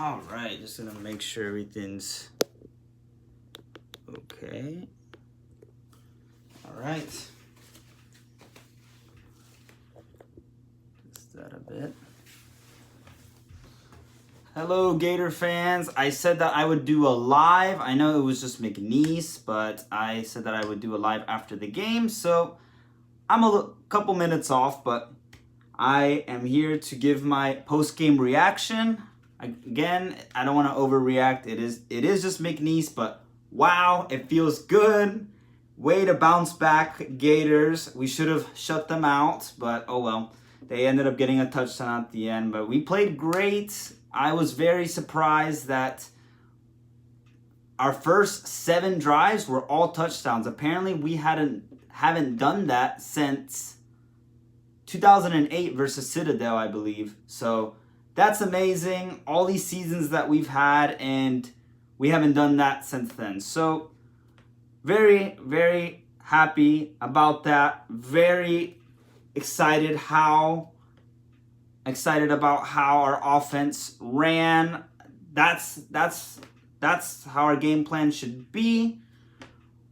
All right, just gonna make sure everything's okay. All right. Just that a bit. Hello, Gator fans. I said that I would do a live. I know it was just McNeese, but I said that I would do a live after the game. So I'm a couple minutes off, but I am here to give my post-game reaction. Again, I don't want to overreact. It is just McNeese, but wow, it feels good. Way to bounce back, Gators. We should have shut them out, but oh well. They ended up getting a touchdown at the end, but we played great. I was very surprised that our first 7 drives were all touchdowns. Apparently, we haven't done that since 2008 versus Citadel, I believe. So that's amazing. All these seasons that we've had, and we haven't done that since then. So very, very happy about that. Very excited about how our offense ran. That's how our game plan should be.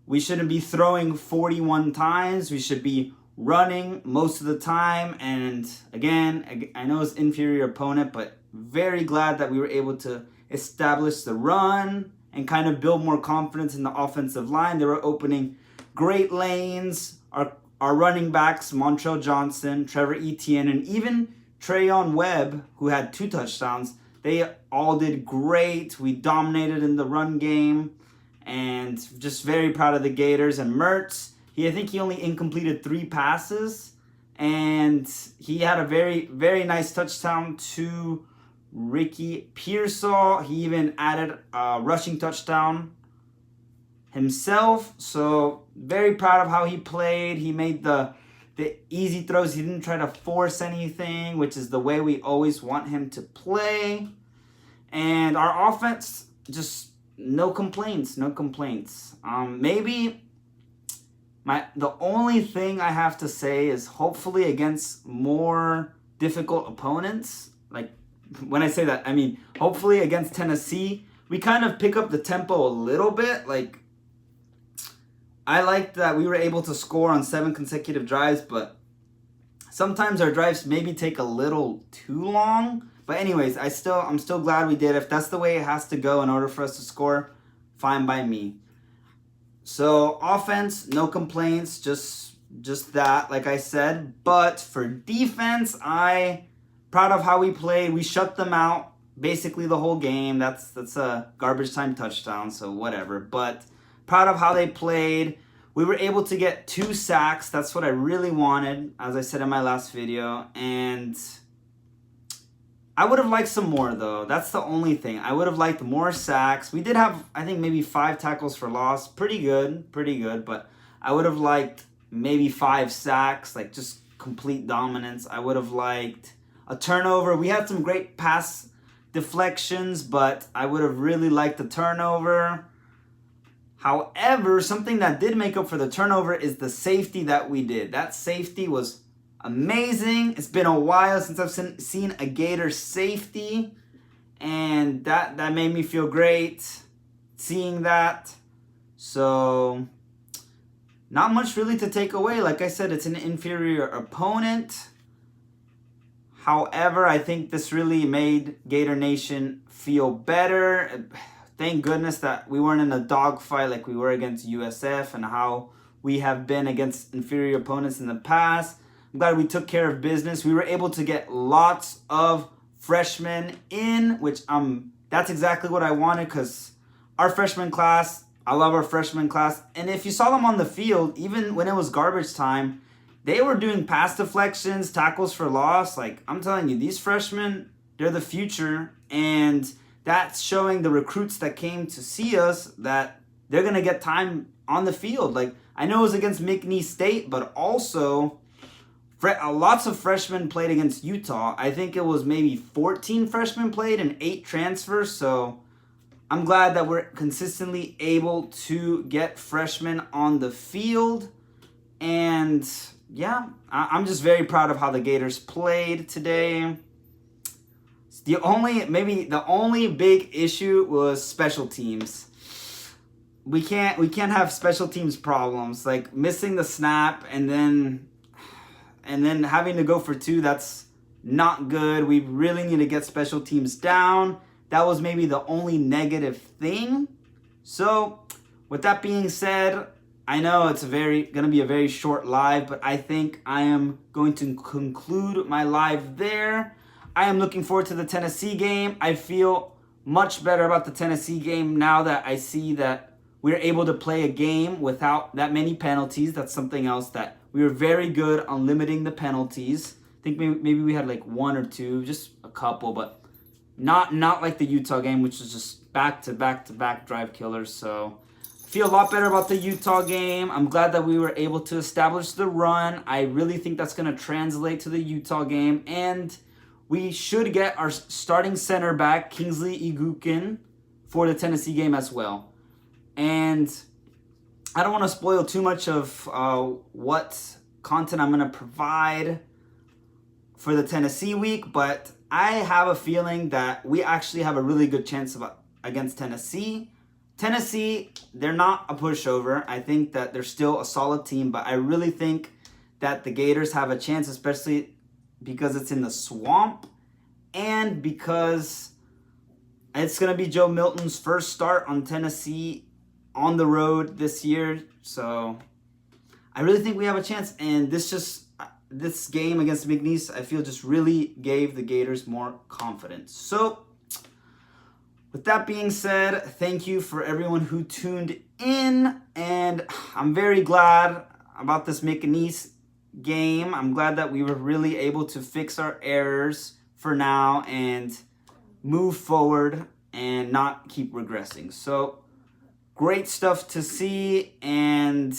We shouldn't be throwing 41 times. We should be running most of the time. And again, I know it's inferior opponent, but very glad that we were able to establish the run and kind of build more confidence in the offensive line. They were opening great lanes. Our running backs, Montrell Johnson, Trevor Etienne, and even Trayon Webb, who had 2 touchdowns, they all did great. We dominated in the run game, and just very proud of the Gators. And Mertz, I think he only incompleted 3 passes, and he had a very, very nice touchdown to Ricky Pearsall. He even added a rushing touchdown himself. So very proud of how he played. He made the easy throws. He didn't try to force anything, which is the way we always want him to play. And our offense, just no complaints. Maybe the only thing I have to say is hopefully against more difficult opponents, like when I say that, I mean hopefully against Tennessee, we kind of pick up the tempo a little bit. Like, I liked that we were able to score on 7 consecutive drives, but sometimes our drives maybe take a little too long. But anyways, I'm still glad we did. If that's the way it has to go in order for us to score, fine by me. So offense, no complaints, just that, like I said. But for defense, I proud of how we played. We shut them out basically the whole game. That's a garbage time touchdown, so whatever. But proud of how they played. We were able to get 2 sacks. That's what I really wanted, as I said in my last video. And I would have liked some more, though. That's the only thing. I would have liked more sacks. We did have, I think, maybe 5 tackles for loss. Pretty good. But I would have liked maybe 5 sacks, like just complete dominance. I would have liked a turnover. We had some great pass deflections, but I would have really liked the turnover. However, something that did make up for the turnover is the safety that we did. That safety was amazing. It's been a while since I've seen a Gator safety, and that made me feel great seeing that. So not much really to take away. Like I said, it's an inferior opponent. However, I think this really made Gator Nation feel better. Thank goodness that we weren't in a dogfight like we were against USF and how we have been against inferior opponents in the past. I'm glad we took care of business. We were able to get lots of freshmen in, which that's exactly what I wanted, because our freshman class, I love our freshman class. And if you saw them on the field, even when it was garbage time, they were doing pass deflections, tackles for loss. Like, I'm telling you, these freshmen, they're the future. And that's showing the recruits that came to see us that they're going to get time on the field. Like, I know it was against McNeese State, but also lots of freshmen played against Utah. I think it was maybe 14 freshmen played and 8 transfers. So I'm glad that we're consistently able to get freshmen on the field. And yeah, I'm just very proud of how the Gators played today. Maybe the only big issue was special teams. We can't have special teams problems like missing the snap and then having to go for two. That's not good. We really need to get special teams down. That was maybe the only negative thing. So, with that being said, I know it's gonna be a very short live, but I think I am going to conclude my live there. I am looking forward to the Tennessee game. I feel much better about the Tennessee game now that I see that we're able to play a game without that many penalties. That's something else that we were very good on limiting the penalties. I think maybe we had like one or two, just a couple, but not like the Utah game, which was just back-to-back drive killers. So I feel a lot better about the Utah game. I'm glad that we were able to establish the run. I really think that's going to translate to the Utah game. And we should get our starting center back, Kingsley Egukin, for the Tennessee game as well. And I don't want to spoil too much of what content I'm going to provide for the Tennessee week, but I have a feeling that we actually have a really good chance against Tennessee. Tennessee, they're not a pushover. I think that they're still a solid team, but I really think that the Gators have a chance, especially because it's in the swamp and because it's going to be Joe Milton's first start on Tennessee on the road this year. So I really think we have a chance, and this game against McNeese, I feel just really gave the Gators more confidence. So with that being said, thank you for everyone who tuned in, and I'm very glad about this McNeese game. I'm glad that we were really able to fix our errors for now and move forward and not keep regressing. So great stuff to see, and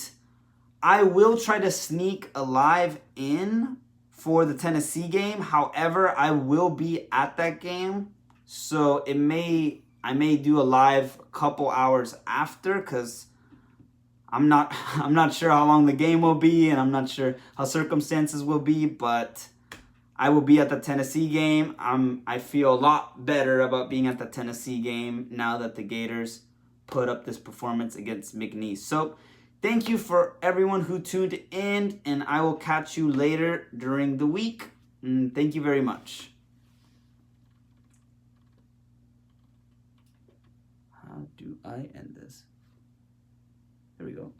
I will try to sneak a live in for the Tennessee game. However, I will be at that game, so I may do a live a couple hours after, because I'm not sure how long the game will be, and I'm not sure how circumstances will be, but I will be at the Tennessee game. I feel a lot better about being at the Tennessee game now that the Gators put up this performance against McNeese. So thank you for everyone who tuned in, and I will catch you later during the week. And thank you very much. How do I end this? There we go.